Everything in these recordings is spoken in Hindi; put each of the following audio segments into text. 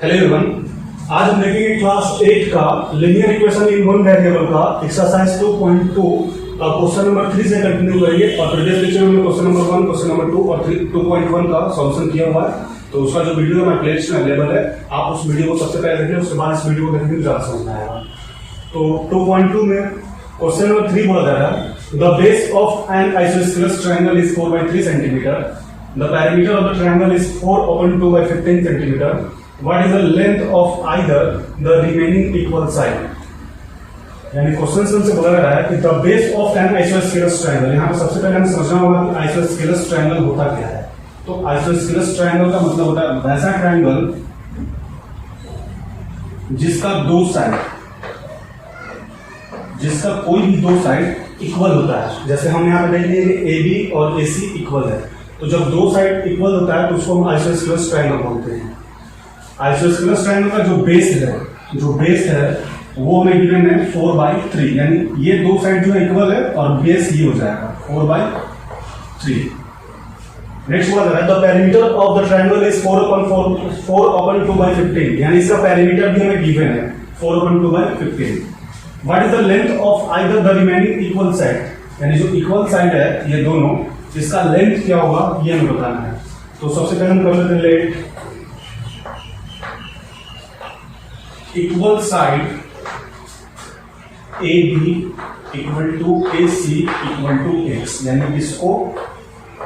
हेलो एवरीवन, आज हम देखेंगे क्लास 8 का linear equation in one variable का एक्सरसाइज 2.2 का क्वेश्चन नंबर 3 से कंटिन्यू करेंगे। और प्रीवियस लेक्चर में क्वेश्चन नंबर 1, क्वेश्चन नंबर 2 और 2.1 का सॉल्यूशन किया हुआ है, तो उसका जो वीडियो हमारे प्लेलिस्ट में अवेलेबल है, आप उस वीडियो को सबसे पहले देखें, उसके बाद इस वीडियो को देखेंगे तो ज्यादा समझ में आएगा। तो 2.2 में क्वेश्चन नंबर 3 बोला जा रहा है the base of an isosceles triangle is 4/3 centimetre, the perimeter of the triangle is 4/2/15 centimetre, what is the length of either the remaining equal side। यानी क्वेश्चन से बोला जा रहा है कि the base of an isosceles triangle, यहाँ पे सबसे पहले हमें समझना होगा कि आइसोस्केलस ट्रायंगल होता क्या है। तो आइसोस्केलस ट्रायंगल का मतलब होता है वैसा ट्रायंगल जिसका कोई भी दो साइड इक्वल होता है। जैसे हम यहाँ पे देख लिए ए बी और ए सी इक्वल है, तो जब दो साइड इक्वल होता है तो उसको हम आइसोस्केलस ट्रायंगल बोलते हैं। आइसोस्केलस ट्रायंगल का जो बेस है वो हमें गिवन है 4/3, यानी ये दो साइड जो है इक्वल है और बेस ये हो जाएगा 4/3। नेक्स्ट बोला जा रहा है the perimeter of the triangle is 4/2/15, यानी इसका पेरीमीटर भी हमें गिवन है 4/2/15। What is the length of either the remaining equal side, यानी जो इक्वल साइड है ये दोनों, इसका लेंथ क्या होगा ये हमें बताना है। तो सबसे पहले हम कर लेते हैं let equal side A B equal to A C equal to x, यानी इसको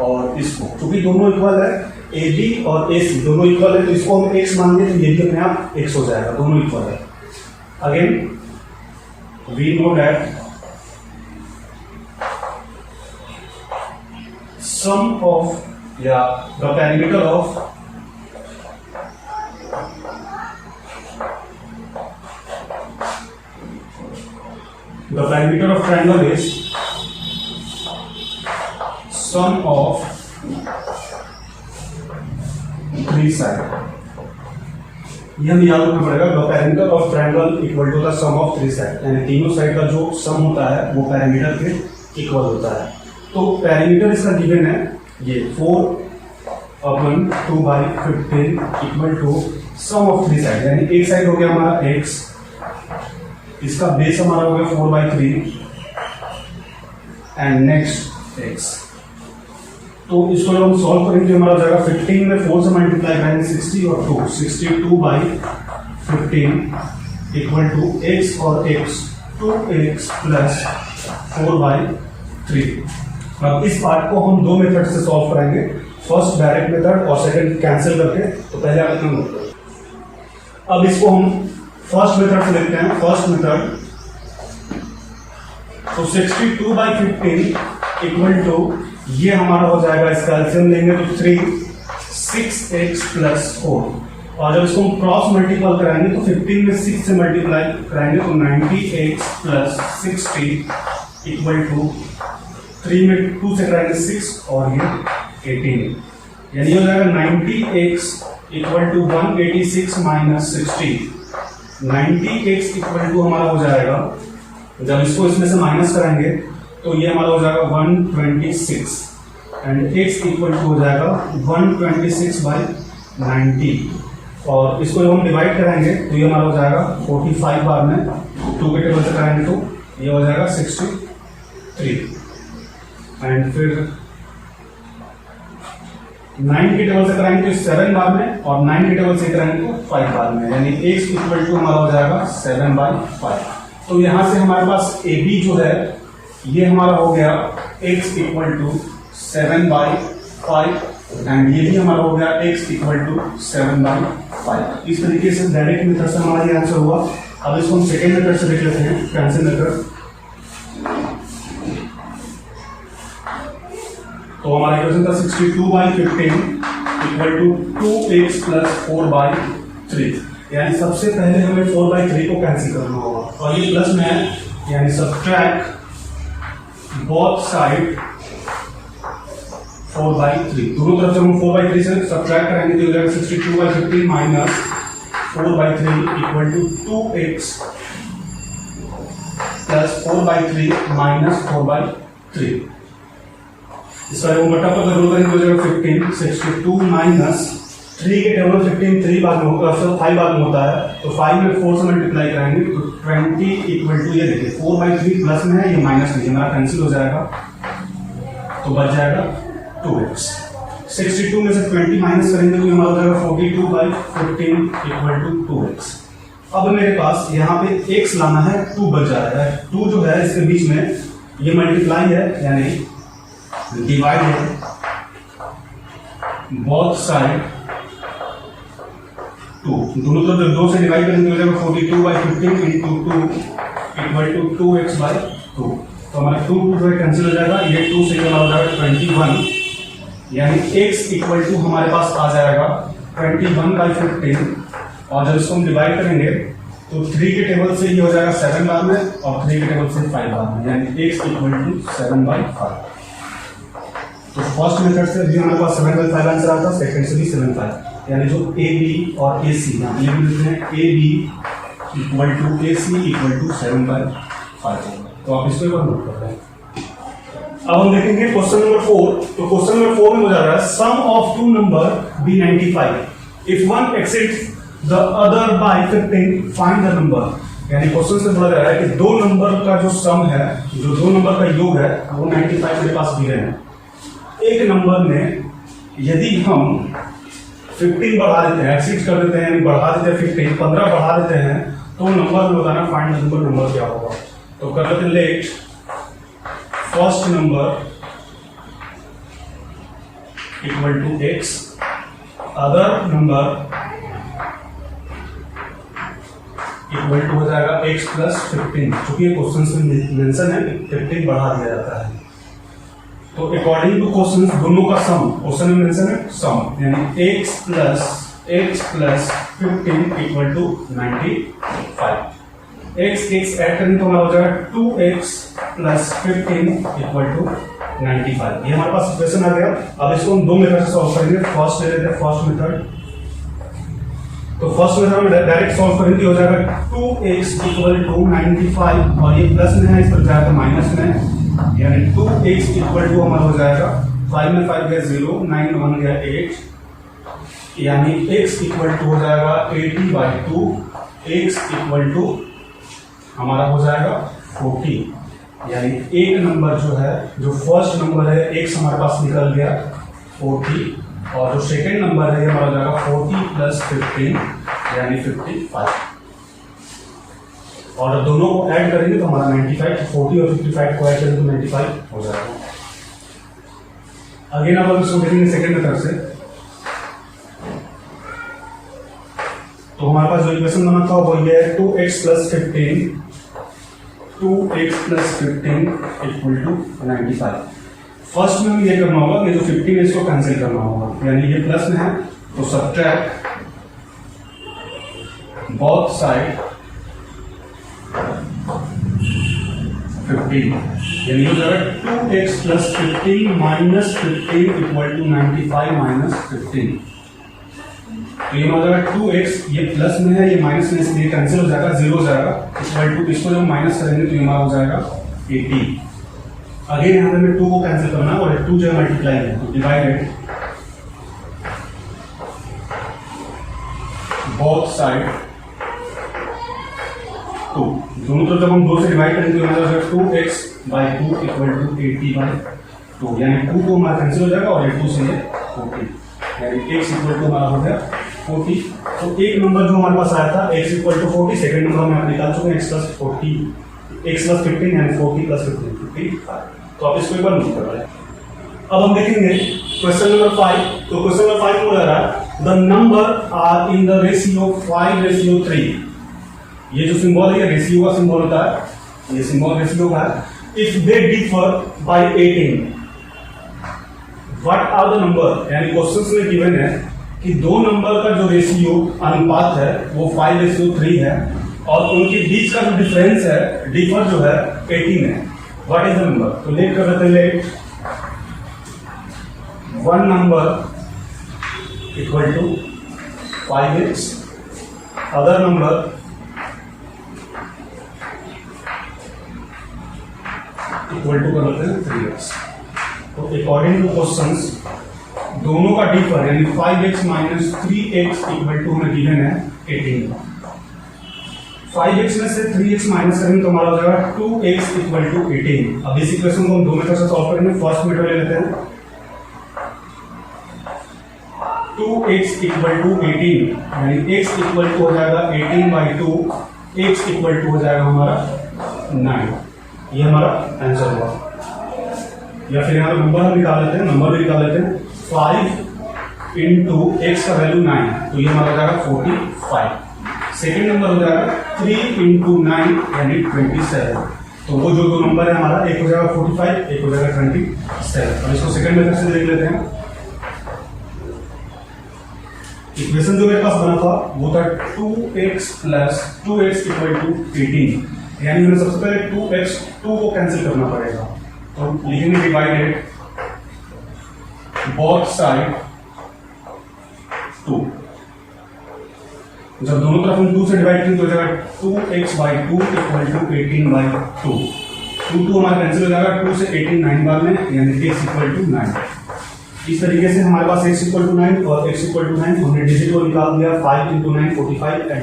और इसको, क्योंकि दोनों इक्वल है, ए बी और ए सी दोनों इक्वल है, तो इसको हम एक्स मान लें तो ये भी अपने आप एक्स हो जाएगा, दोनों इक्वल है। Again we know that sum of या the perimeter of the perimeter of triangle is sum of three sides। ये हमें याद रखना पड़ेगा, the perimeter of triangle equal to the sum of three sides, यानी तीनों साइड का जो सम होता है वो पैरामीटर के इक्वल होता है। तो पैरामीटर इसका गिवन है ये 4/2/15 equal to sum of three side, यानी एक साइड हो गया हमारा x, इसका बेस हमारा हो गया 4/3 एंड नेक्स्ट x। तो इसको जब हम सॉल्व करेंगे हमारा हो जाएगा 15 में 4 से मल्टीप्लाई करेंगे 60 और 2, 62/15 इक्वल टू x और x 2x प्लस 4/3। अब इस पार्ट को हम दो मेथड से सॉल्व करेंगे, फर्स्ट डायरेक्ट मेथड और सेकंड कैंसिल करके। तो पहले आप इतना नोट करो। अब इसको हम फर्स्ट मेथड से देखते हैं। फर्स्ट मेथड, तो 62/15 इक्वल टू ये हमारा हो जाएगा, इसका एलसीएम लेंगे तो 3 6x प्लस 4, और जब इसको हम क्रॉस मल्टीपल कराएंगे तो 15 में 6 से मल्टीप्लाई कराएंगे तो 90x प्लस 60 इक्वल टू 3 में 2 से कराएंगे 6 और ये 18, यानी हो जाएगा 90x equal to 186 minus 60। 90x equal to हमारा हो जाएगा, जब इसको इसमें से माइनस कराएंगे तो ये हमारा हो जाएगा 126 एंड x इक्वल टू हो जाएगा 126/90, और इसको जब हम डिवाइड कराएंगे तो ये हमारा हो जाएगा 45 बार में 2 के टेबल से कराएंगे तो ये हो जाएगा 63, एंड फिर 9 के टेबल से कराएंगे तो 7 बार में, और 9 के टेबल से कराएंगे तो 5 बार में, यानी x इक्वल टू हमारा हो जाएगा 7/5। तो यहां से हमारे पास ए बी जो है ये हमारा हो गया x इक्वल टू 7/5 एंड ये भी हमारा हो गया x इक्वल टू 7/5। इस तरीके से डायरेक्ट मेथड से हमारा ये आंसर हुआ। अब इसको हम सेकेंड मेथड से देख लेते हैं, कैंसिल मेथड। तो हमारा इक्वेशन था 62/15 इक्वल टू 2x प्लस 4/3, यानी सबसे पहले हमें 4/3 को कैंसिल करना होगा, और ये प्लस में है, यानी सब्ट्रैक्ट बोथ साइड 4/3। दोनों तरफ जब हम 4/3 से सब्ट्रैक्ट करेंगे तो हो जाएगा 62/15 minus 4/3 equal to 2x plus 4/3 minus 4/3। इसका जो बटा पर जरूर करेंगे हो जाएगा 15, 62 माइनस 3 के टेबल में 15 3 बार में होगा, 5 बार में होता है, तो 5 में 4 से मल्टीप्लाई कराएंगे तो 20 इक्वल टू, ये देखिए 4/3 प्लस में है, ये माइनस में, हमारा कैंसिल हो जाएगा तो बच जाएगा 2x। 62 में से 20 माइनस करेंगे तो हमारा हो जाएगा 42/15 इक्वल टू 2x। अब मेरे पास यहाँ पे x लाना है, 2 बच जा रहा है, 2 जो है इसके बीच में ये मल्टीप्लाई है यानी डिवाइड है, बोथ साइड 2, दोनों तरफ जब 2 से डिवाइड करेंगे तो हो जाएगा 42/15 इंटू 2 इक्वल टू 2x/2। तो हमारा 2 जो है कैंसिल हो जाएगा, ये 2 से हमारा हो जाएगा 21, यानी x इक्वल टू हमारे पास आ जाएगा 21/15, और जब इसको हम डिवाइड करेंगे तो 3 के टेबल से ये हो जाएगा 7 बार में और 3 के टेबल से 5 बार में, यानी x इक्वल टू 7/5। तो फर्स्ट मेथड से भी हमारे पास 7/5 आंसर आता है, सेकंड से भी 7/5, यानी जो ए बी और ए सी, ये भी लिखते हैं A B equal to A C equal to 7/5। तो आप इसको एक बार नोट कर लें। अब हम देखेंगे क्वेश्चन नंबर 4। तो क्वेश्चन नंबर 4 में हो जा रहा है sum of two number be 95 if one exceeds the other by 15 find the number. यानी क्वेश्चन से बोला जा रहा है कि दो नंबर का जो सम है, जो दो नंबर का योग है वो 95 मेरे पास दिए हैं। एक नंबर में यदि हम 15 बढ़ा देते हैं, एक्सीड कर देते हैं, बढ़ा देते हैं 15 बढ़ा देते हैं, तो नंबर में बताना फाइंड द नंबर क्या होगा। तो कर लेते हैं let first number equal to x, other number equal to हो जाएगा x प्लस 15, चूंकि ये क्वेश्चन में मेंशन है कि 15 बढ़ा दिया जाता है। तो अकॉर्डिंग टू क्वेश्चन दोनों का सम, क्वेश्चन में मेंशन है सम, यानी x plus 15 equal to 95। x add करेंगे तो हमारा हो जाएगा 2x प्लस 15 इक्वल टू 95। ये हमारे पास इक्वेशन आ गया। अब इसको हम दो मेथड से सॉल्व करेंगे। फर्स्ट ले लेते हैं फर्स्ट मेथड। तो फर्स्ट मेथड में डायरेक्ट सॉल्व करेंगे, हो जाएगा 2x इक्वल टू 95 और ये प्लस में है, इस पर जाएगा माइनस में, यानी 2x इक्वल टू हमारा हो जाएगा 5 में 5 गया 0, 9 1 गया 8, यानी x इक्वल टू हो जाएगा 80/2, x इक्वल टू हमारा हो जाएगा 40, यानी एक नंबर जो है, जो फर्स्ट नंबर है x हमारे पास निकल गया 40, और जो सेकेंड नंबर है हमारा जाएगा 40 प्लस 15 यानी 55, और दोनों को ऐड करेंगे तो हमारा 95, 40 और 55 को ऐड करेंगे तो 95 हो जाएगा। अगेन अब हम इसको देखेंगे सेकेंड मेथड से। तो हमारे पास जो इक्वेशन बना था वो ये है 2x plus 15 equal to 95। First में हमें ये करना होगा कि जो 15 है इसको कैंसिल करना होगा, यानी ये प्लस में है तो सब्ट्रैक्ट बोथ साइड 15, यानी हो जाएगा 2x plus 15 minus 15 equal to 95 minus 15। तो ये हो जाएगा 2x, ये प्लस में है, ये माइनस में, इसलिए कैंसिल हो जाएगा, 0 हो जाएगा, इक्वल टू इसको जब माइनस करेंगे तो ये हमारा हो जाएगा 80। अगेन यहाँ पे हमें 2 को कैंसिल करना है और 2 जो है मल्टीप्लाई है, तो डिवाइडेड बोथ साइड 2, दोनों तरफ जब हम 2 से डिवाइड करेंगे तो हमारा 2x/2 इक्वल टू 80/2, यानी 2 को हमारा कैंसिल हो जाएगा और 2 से 40, यानी x इक्वल टू हमारा हो गया 40। तो एक नंबर जो हमारे पास आया था x equal to 40, second number में आप निकाल चुके हैं x प्लस 15 यानी 40 प्लस 15 55। तो आप इसको एक बार नोट कर लें। अब हम देखेंगे क्वेश्चन नंबर 5। तो क्वेश्चन नंबर 5 में हो रहा है the number are in the ratio 5:3। ये जो सिंबल है रेशियो का सिंबल होता है, ये सिंबल रेशियो का है। If they differ by 18 what are the number, यानी क्वेश्चन में गिवन है कि दो नंबर का जो रेशियो अनुपात है वो 5:3 है और उनके बीच का जो डिफरेंस है, डिफर जो है 18 है। What is the number? तो लेट कर देते हैं, let one number equal to 5x, other number equal to कर लेते हैं 3x। तो अकॉर्डिंग टू क्वेश्चंस दोनों का डिफर यानी 5x minus 3x equal to हमें गिवन है 18। 5x में से 3x माइनस करेंगे तो हमारा हो जाएगा 2x इक्वल टू 18। अब इस इक्वेशन को हम दो मेथड से सॉल्व करेंगे। फर्स्ट मेथड ले लेते हैं 2x इक्वल टू 18 यानी x इक्वल टू हो जाएगा 18/2, x इक्वल टू हो जाएगा हमारा 9। ये हमारा आंसर हुआ। या फिर यहाँ नंबर हम निकाल लेते हैं, नंबर भी निकाल लेते हैं। 5 इंटू एक्स का वैल्यू 9 तो ये हमारा हो जाएगा 45। सेकेंड नंबर हो जाएगा 3 इंटू 9 यानी 27। तो वो जो दो नंबर है हमारा, एक हो जाएगा 45, एक हो जाएगा 27। अब इसको सेकंड मेथड से देख लेते हैं। इक्वेशन जो मेरे पास बना था वो था 2x plus 2x equal to 18 यानी हमें सबसे पहले 2 को कैंसिल करना पड़ेगा। तो लिखेंगे डिवाइडेड बोथ साइड 2। जब दोनों तरफ हम 2 से डिवाइड करें तो हो जाएगा 2x/2 इक्वल टू 18/2। 2 हमारा कैंसिल हो जाएगा। 2 से 18 9 बार में यानी x इक्वल टू 9। इस तरीके से हमारे पास x इक्वल टू 9 और x इक्वल टू 9 हमने डिजिट को निकाल दिया। 5 इंटू 9 45 एंड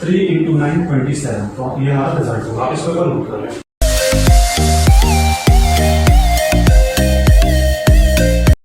3 इंटू 9 27। तो ये हमारा रिजल्ट होगा। आप इसको नोट कर लें।